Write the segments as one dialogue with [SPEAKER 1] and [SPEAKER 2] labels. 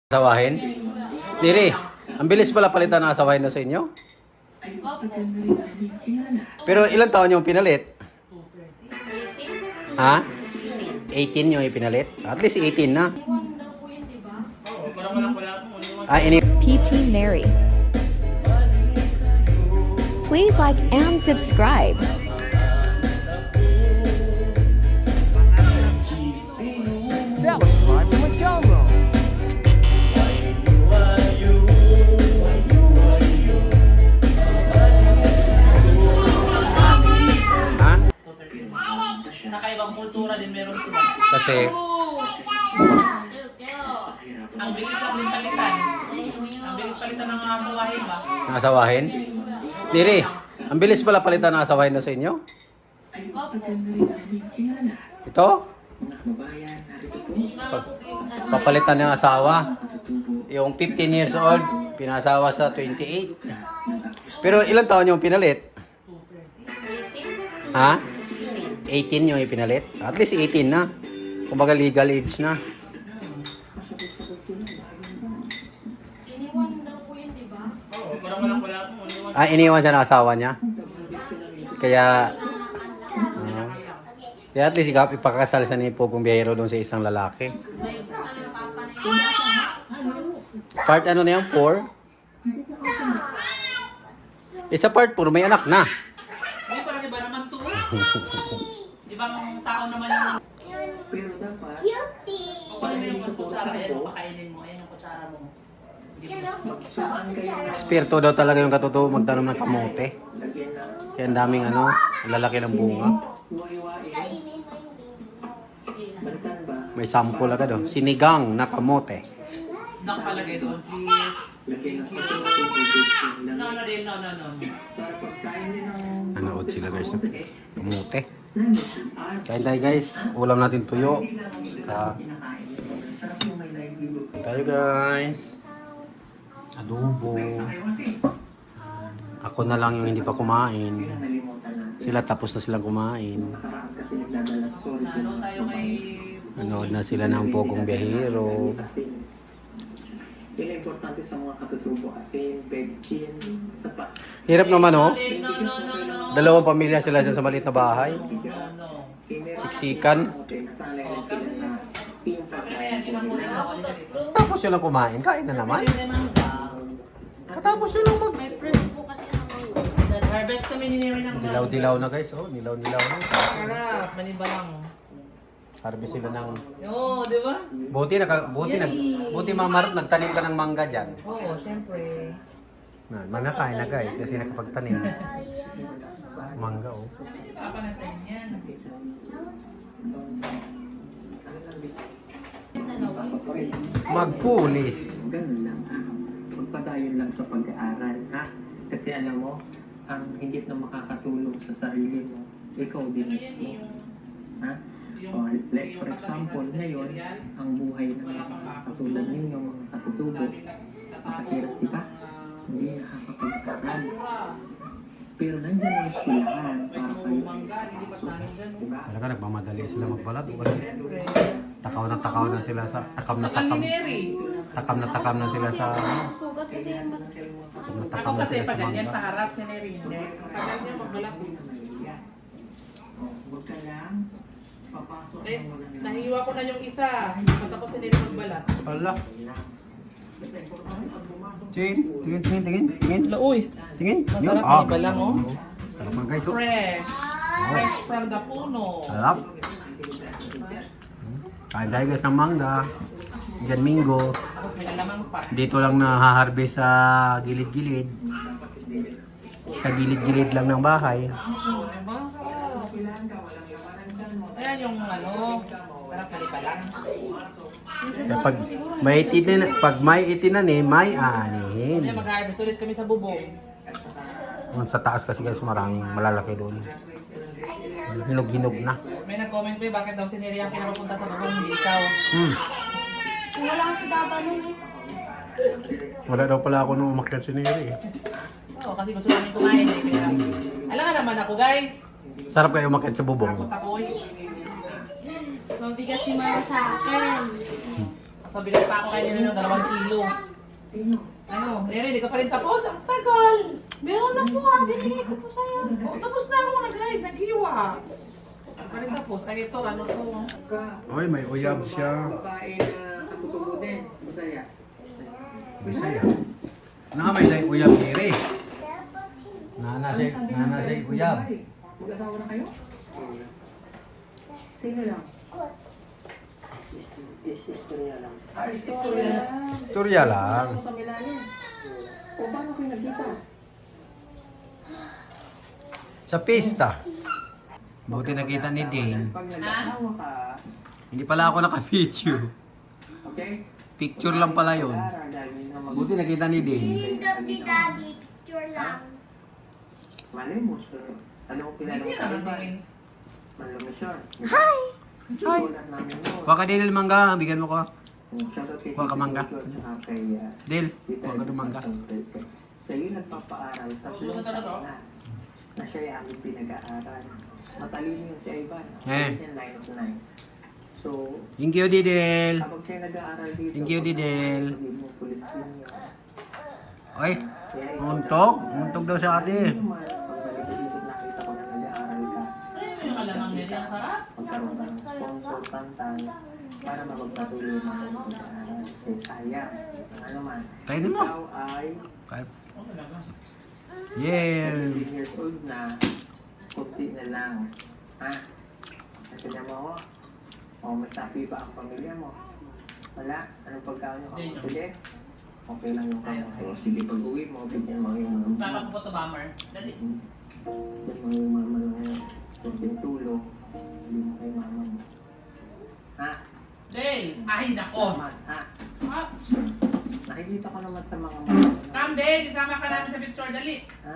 [SPEAKER 1] Asawahin? Diri, ang bilis pala palitan ng asawahin na sa inyo. Pero ilang taon yung pinalit? Ha? 18 yung ipinalit? At least 18 na.
[SPEAKER 2] PT Mary. Please like and subscribe. Subscribe to my channel.
[SPEAKER 1] Ha?
[SPEAKER 3] Nakaibang kultura din meron sila.
[SPEAKER 1] Kasi,
[SPEAKER 3] Ang bilis lang din palitan. Ang bilis palitan ng mga asawahin ba?
[SPEAKER 1] ng asawahin? Diri, ang bilis pala palitan ng asawahin na sa inyo. Ito? Papalitan ng asawa. Yung 15 years old, pinasawa sa 28. Pero ilang taon yung pinalit? Ha? 18 yung ipinalit? At least 18 na. Kumbaga legal age na.
[SPEAKER 4] Iniwan daw po yun, di ba?
[SPEAKER 3] Oo, parang wala.
[SPEAKER 1] Iniwan siya ng asawa niya. Kaya, kaya at least ipakasal siya ni Pugong Biyahero doon sa isang lalaki. Part ano na yan? 4? Isa part 4, may anak na.
[SPEAKER 3] Hindi, parang iba naman to. Ibang tao naman yung... Pero dapat... Kung ano yung kutsara, ayan, pakainin mo. Ayan yung kutsara mo.
[SPEAKER 1] Espiritu daw talaga yung katutuo magtanom ng kamote. Kaya ang daming ang lalaki ng bunga. May sample agad sinigang na kamote.
[SPEAKER 3] Nakapalagay doon, please. Thank you. No.
[SPEAKER 1] Nanood sila guys ng kamote. Kain tayo guys. Ulam natin tuyo. Tayo guys. Adobo. Ako na lang yung hindi pa kumain. Sila tapos na silang kumain.
[SPEAKER 3] Ano tayo kay...
[SPEAKER 1] Nanood na sila ng Pugong Biyahero.
[SPEAKER 5] Yan ang importante sa mga katutubo asin, pectin, sapat.
[SPEAKER 1] Hirap naman
[SPEAKER 3] No.
[SPEAKER 1] Dalawang pamilya sila dyan sa maliit na bahay.
[SPEAKER 3] No.
[SPEAKER 1] Siksikan.
[SPEAKER 5] Nasanay na sila na yung
[SPEAKER 3] Kaya yun ang muna ako dito.
[SPEAKER 1] Tapos yun ang kumain. Kain na naman. Katapos yun ang
[SPEAKER 4] May friend po kasi naman.
[SPEAKER 3] Harvest kami ni Neri ng
[SPEAKER 1] Dilaw-dilaw na guys. Nilaw-dilaw na.
[SPEAKER 3] Sarap, maniba lang.
[SPEAKER 1] Harvest sila ng...
[SPEAKER 3] Oo, di ba?
[SPEAKER 1] Buti Mamarot nagtanim ka ng mangga dyan.
[SPEAKER 3] Oo, syempre.
[SPEAKER 1] Manakain na guys kasi nakapagtanim. Mangga
[SPEAKER 3] Papa natin yan.
[SPEAKER 1] Magpulis.
[SPEAKER 5] Ganun lang magpadayon lang sa pag-aaral, ha? Kasi alam mo, ang higit na makakatulong sa sarili mo, ikaw din mismo. Ha? Like for example, ngayon, ang buhay ng mga katulad ninyo, mga katutubo, nakahirap, di ba? Hindi nakakapag-aral. Pero nandiyan ang eskwelahan para kayo pasok, di ba?
[SPEAKER 1] Talaga nagmamadali sila magbalat. Takaw na sila sa... Takam na takam na sila sa...
[SPEAKER 4] Sugat kasi yung mas...
[SPEAKER 1] Takam na
[SPEAKER 3] Ako
[SPEAKER 1] takam na
[SPEAKER 3] kasi
[SPEAKER 1] sila sa
[SPEAKER 3] pag ganyan,
[SPEAKER 1] mangga.
[SPEAKER 3] paharap si Neri. Hindi. Kapag niya magbalat.
[SPEAKER 5] Huwag ka lang, papasok
[SPEAKER 3] Guys,
[SPEAKER 5] ng mga
[SPEAKER 3] nahiwa ko na yung isa. Matapos si Neri magbalat.
[SPEAKER 1] Hala. Tingin.
[SPEAKER 3] Lauy.
[SPEAKER 1] Tingin.
[SPEAKER 3] Masarap na iba lang, oh.
[SPEAKER 1] Sarap man guys,
[SPEAKER 3] Fresh. Fresh from the puno.
[SPEAKER 1] Sarap. Kain tayo guys ng mangga. Diyan Minggo.
[SPEAKER 3] Tapos may alamang pa.
[SPEAKER 1] Dito lang nahaharvest sa gilid-gilid. Sa gilid-gilid lang ng bahay.
[SPEAKER 3] Diba? Ayan yung parang palipa lang.
[SPEAKER 1] Kaya pag may itinanim, may anihin.
[SPEAKER 3] Ayan, mag-harvest ulit kami sa bubong.
[SPEAKER 1] Sa taas kasi guys, maraming malalaki doon. Hinog-hinog na.
[SPEAKER 3] May nag-comment pa bakit daw si Neri ang pinapunta sa bubong, hindi ikaw.
[SPEAKER 4] Wala kasi baba nun eh.
[SPEAKER 1] Wala daw pala ako nung umakyat si Neri.
[SPEAKER 3] Oo, kasi gusto namin kumain eh. Kaya, alam nga naman ako guys.
[SPEAKER 1] Sarap kayo umakyat sa bubong.
[SPEAKER 3] Takot ako eh.
[SPEAKER 4] Mabigat si Mama sa akin.
[SPEAKER 3] Sabilan pa ako kayo ng 2 kilo.
[SPEAKER 5] Sino?
[SPEAKER 3] Ano? Neri, di ka pa rin tapos? Ang tagal.
[SPEAKER 4] Meron na po ah, binigay ko po sa'yo.
[SPEAKER 3] Oh, tapos na ako nag-ride, nag-hiwa. Ang pa rin tapos. Ay, ito, ano to?
[SPEAKER 5] Ka.
[SPEAKER 1] Oy, may uyab siya.
[SPEAKER 5] Babae na katutubo din. Masaya.
[SPEAKER 1] Bisaya. Na may uyab diri. Nana say uyab.
[SPEAKER 5] Mag-asawa na kayo? Sino lang? Istorya lang.
[SPEAKER 3] Ay, istorya na.
[SPEAKER 1] Istorya lang.
[SPEAKER 5] Sa Milano. O paano kayo nagkita?
[SPEAKER 1] Sa pista. Buti nakita ni Dane.
[SPEAKER 5] Pag nag-asawa ka,
[SPEAKER 1] Hindi pala ako naka-video.
[SPEAKER 5] okay?
[SPEAKER 1] Picture lang pala yun. Buti nakita ni Dane.
[SPEAKER 4] Picture lang.
[SPEAKER 5] Malay mo, sir. Ano kung kilala
[SPEAKER 3] Hindi
[SPEAKER 5] mo sa
[SPEAKER 3] naman
[SPEAKER 5] iba?
[SPEAKER 3] tingin.
[SPEAKER 5] Malay mo, sir. Hi! Hi! Namin yun.
[SPEAKER 1] Kuha ka Dale mangga, bigyan mo ko.
[SPEAKER 5] Shoutout kay
[SPEAKER 1] Kuha ka mangga.
[SPEAKER 5] Tito George at kay,
[SPEAKER 1] Dale,
[SPEAKER 5] Tita
[SPEAKER 1] kuha ka ng
[SPEAKER 5] Elisa
[SPEAKER 1] mangga.
[SPEAKER 5] Sangkete. Sa iyo nagpapaaral, 3 taon na siya'y aming pinag-aaral. Matalino yun si Ivan.
[SPEAKER 1] Eh.
[SPEAKER 5] Yan, line of 9. So,
[SPEAKER 1] Thank you, Didel.
[SPEAKER 5] habang kayo nag-aaral dito,
[SPEAKER 1] Thank you, Didel.
[SPEAKER 5] sabihin mo, pulis din yun.
[SPEAKER 1] Ay,
[SPEAKER 5] Kaya ikaw
[SPEAKER 1] untog. Untog daw sa ate.
[SPEAKER 5] Ano naman, pagbalik ko dito, nakita ko na nag-aaral ka.
[SPEAKER 3] Ano yung alamang nila? Ang sarap.
[SPEAKER 5] Magkaroon ka ng sponsor, tantan, para mapagpatuloy mo ang pag-aaral. Kaya sayang. Ano man,
[SPEAKER 1] Kainin mo.
[SPEAKER 5] ikaw ay
[SPEAKER 1] Kaya-
[SPEAKER 3] Oh, talaga.
[SPEAKER 1] Yeah.
[SPEAKER 5] 17 years old na, kunti na lang. Ha? Kasi naman mo, o may sapi ba ang pamilya mo? Wala? Anong pagkaon nyo?
[SPEAKER 3] Hindi.
[SPEAKER 5] Sige? Okay lang yung kamo. O sige, pag uwi mo, bigyan mo yung mga
[SPEAKER 3] Baka po ito, bomber. Dali.
[SPEAKER 5] bigyan mo yung mama mo ngayon. Kunting tulong. Hindi mo kay mama mo. Ha?
[SPEAKER 3] Dale! Ay, nako!
[SPEAKER 5] Tama, ha?
[SPEAKER 3] Ah,
[SPEAKER 5] Nakikita ko naman sa mga mga...
[SPEAKER 3] Come, Dale! Isama ka namin sa picture. Dali.
[SPEAKER 5] Ha?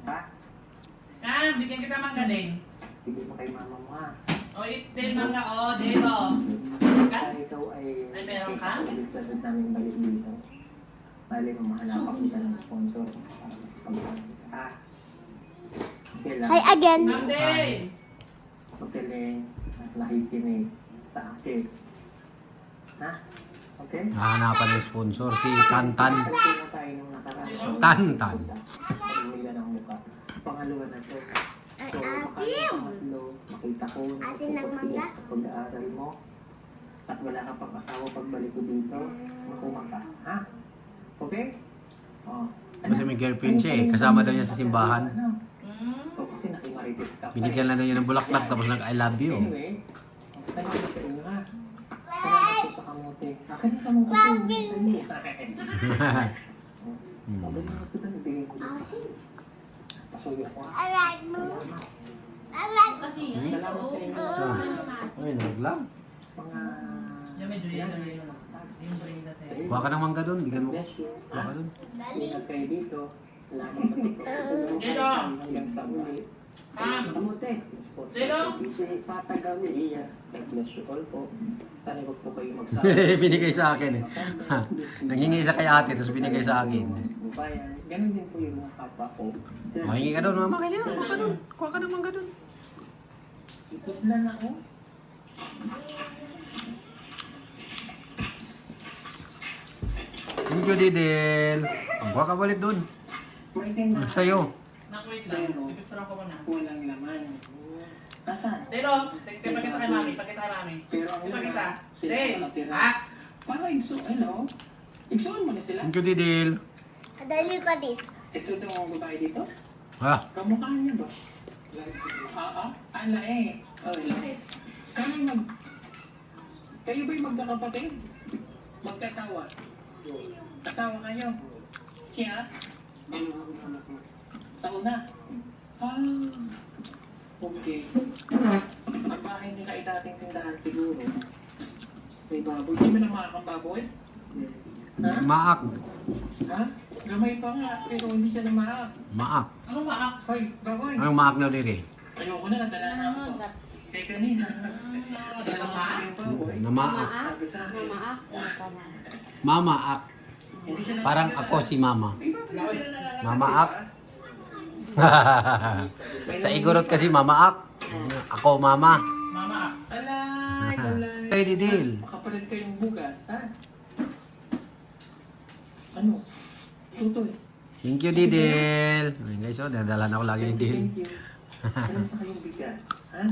[SPEAKER 5] Ha?
[SPEAKER 3] Ah, bigyan kita mangga, Dale.
[SPEAKER 5] Bigyan mo kay mama mo, ha?
[SPEAKER 3] O, Dale, mangga. O, Dale, o.
[SPEAKER 5] Kaya ikaw ay...
[SPEAKER 3] Ay, meron ka?
[SPEAKER 5] Sa namin balik dito. Bali mo, mahanapan kita ng sponsor. Ha? Okay lang.
[SPEAKER 4] Hi again.
[SPEAKER 3] Come, Dale!
[SPEAKER 5] Magaling at nakikinig sa akin. Ha? Okay?
[SPEAKER 1] Hahanapan ng sponsor si Tantan.
[SPEAKER 5] Okay na tayo nung nakaraan.
[SPEAKER 1] Tantan.
[SPEAKER 5] Pagmila ng mukha. Pangalawa na to. So, pangatlo, makita ko na
[SPEAKER 4] Asin ng mangga.
[SPEAKER 5] sa pag-aaral mo. At wala ka pang asawa pagbalik ko dito. Makuha ka. Ha? Okay? Oh.
[SPEAKER 1] Kasi may girlfriend siya eh. Kasama daw niya sa simbahan.
[SPEAKER 3] Hmm?
[SPEAKER 5] O kasi nakimarites ka pa.
[SPEAKER 1] Binigyan lang daw niya ng bulaklak tapos nag-I love you.
[SPEAKER 5] Anyway, salamat sa inyo ha. Salamat po sa kamote. Akin ka mong asin. Sa inyo. Sabi mo ito na nabigay ko din sa pasuyo ko ha. Salamat.
[SPEAKER 4] Kasi
[SPEAKER 5] Salamat sa inyo.
[SPEAKER 1] Ay, naglang.
[SPEAKER 5] Mga...
[SPEAKER 3] Yung medyo yan, yung brain kasi.
[SPEAKER 1] Kuha ka ng mangga doon, bigyan mo.
[SPEAKER 5] Bless you.
[SPEAKER 1] Kuha ka doon.
[SPEAKER 5] Ingat kayo dito. Salamat sa pagkakulong.
[SPEAKER 3] Dito.
[SPEAKER 5] Hanggang sa uli.
[SPEAKER 3] Ah.
[SPEAKER 5] Kamote.
[SPEAKER 3] Dito.
[SPEAKER 5] Patagaw ni Iya. God bless you all po. Sana wag po kayo magsawa.
[SPEAKER 1] Binigay sa akin eh. Ha, nanghingi sa kay ate tapos binigay sa akin.
[SPEAKER 5] Bayan. Ganun din po yung mga kapwa ko.
[SPEAKER 1] Mahingi ka doon, mama. Kaya na, kuha ka doon. Kuha ka ng mangga doon.
[SPEAKER 5] Itutlan ako.
[SPEAKER 1] Thank you, Didel. Kuha ka ulit doon.
[SPEAKER 5] Maintain na.
[SPEAKER 1] Sa'yo.
[SPEAKER 3] Nak-wait lang. Pipicture ko muna.
[SPEAKER 5] Walang laman. Asan?
[SPEAKER 3] Dale, pakita kay mami. Pakita kay mami.
[SPEAKER 5] Pero ang
[SPEAKER 3] Ipakita.
[SPEAKER 5] sila
[SPEAKER 3] Dale!
[SPEAKER 5] nakatira.
[SPEAKER 3] Ah!
[SPEAKER 5] Para igso, hello? Igsoon mo na sila.
[SPEAKER 1] Thank you, Didel.
[SPEAKER 4] Dali ko this.
[SPEAKER 5] Ito daw ang babae dito.
[SPEAKER 1] Ha?
[SPEAKER 5] Kamukha niya ba? Ala eh. Oh, lahi. Kayo ba'y magkakapatid? Magkasawa? Kasawa kayo? Siya? Sa una? Okay. Ang bahay nila ay dating tindahan siguro. May baboy. Hindi mo na makakang baboy? Ha?
[SPEAKER 1] Maak.
[SPEAKER 5] Ha? Gamay pa nga, pero hindi siya na maak.
[SPEAKER 1] Maak.
[SPEAKER 3] Ano ba?
[SPEAKER 5] Hoy, baboy.
[SPEAKER 1] Anong maak na Didel?
[SPEAKER 5] Ayoko na, nadala na ako. Eh kanina,
[SPEAKER 3] Dala ka?
[SPEAKER 5] yung baboy.
[SPEAKER 1] Na maak.
[SPEAKER 5] Sabi sa akin,
[SPEAKER 1] Mama ak.
[SPEAKER 5] hindi siya na...
[SPEAKER 1] Parang ako si mama.
[SPEAKER 5] Mama
[SPEAKER 1] Mama ak. Sa igorot kasi mama ak. Ako mama.
[SPEAKER 3] Mama.
[SPEAKER 5] Alay, alay.
[SPEAKER 1] Hey, Didel.
[SPEAKER 5] Makapalit kayong bugas, ha? Ano? Tutoy.
[SPEAKER 1] Thank you, Didel. Ayun guys, oh, nadala na ako lagi ni Didel.
[SPEAKER 5] Thank you. Meron pa kayong bigas. Ha?